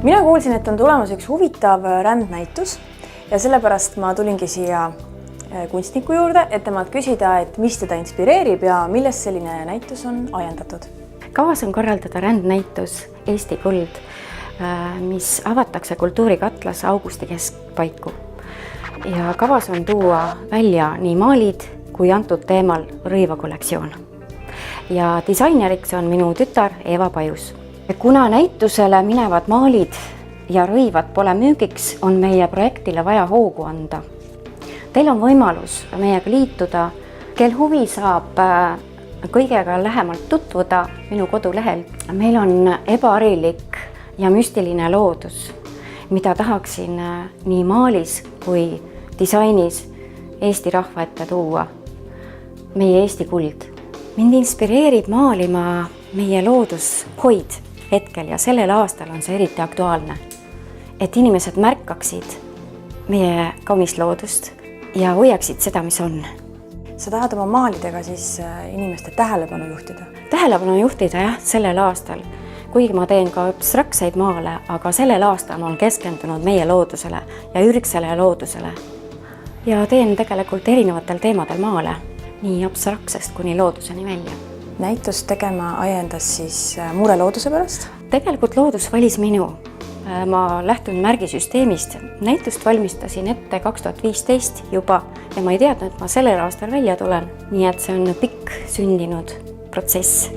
Mina kuulsin, et on tulemas üks huvitav rändnäitus ja sellepärast ma tulingi siia kunstniku juurde, et temalt küsida, et mis teda inspireerib ja millest selline näitus on ajendatud. Kavas on korraldada rändnäitus Eesti kuld, mis avatakse Kultuurikatlas augusti keskpaiku. Ja kavas on tuua välja nii maalid kui antud teemal rõivakollektsioon. Ja disaineriks on minu tütar Eva Pajus. Kuna näitusele minevad maalid ja rõivad pole müügiks, on meie projektile vaja hoogu anda. Teil on võimalus meiega liituda. Kel huvi saab kõigega lähemalt tutvuda minu kodulehel. Meil on ebaharilik ja müstiline loodus, mida tahaksin nii maalis kui disainis Eesti rahva ette tuua. Meie Eesti kuld. Mind inspireerib maalima meie loodushoid hetkel ja sellel aastal on see eriti aktuaalne, et inimesed märkaksid meie kaunist loodust ja hoiaksid seda, mis on. Sa tahad oma maalidega siis inimeste tähelepanu juhtida? Tähelepanu juhtida jah, sellel aastal. Kuigi ma teen ka abstraktseid maale, aga sellel aastal olen keskendunud meie loodusele ja ürgsele loodusele. Ja teen tegelikult erinevatel teemadel maale, nii abstraktsest kuni looduseni välja. Näitust tegema ajendas siis mure looduse pärast? Tegelikult loodus valis minu. Ma lähtun märgisüsteemist. Näitust valmistasin ette 2015 juba ja ma ei teadnud, et ma sellel aastal välja tulen. Nii et see on pikk sündinud protsess.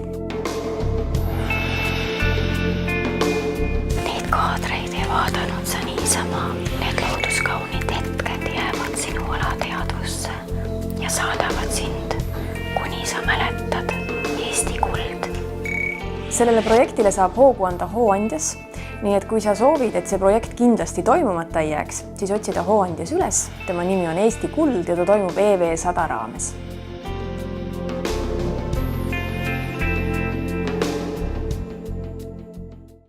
Neid kaadreid ei vaadanud sa niisama. Need looduskaunid hetked jäävad sinu alateadvusse ja saadavad sind, kuni sa mäletad Eesti kuld. Sellele projektile saab hoogu anda Hooandjas, nii et kui sa soovid, et see projekt kindlasti toimumata ei jääks, siis otsida Hooandjas üles. Tema nimi on Eesti kuld ja ta toimub EV100 raames.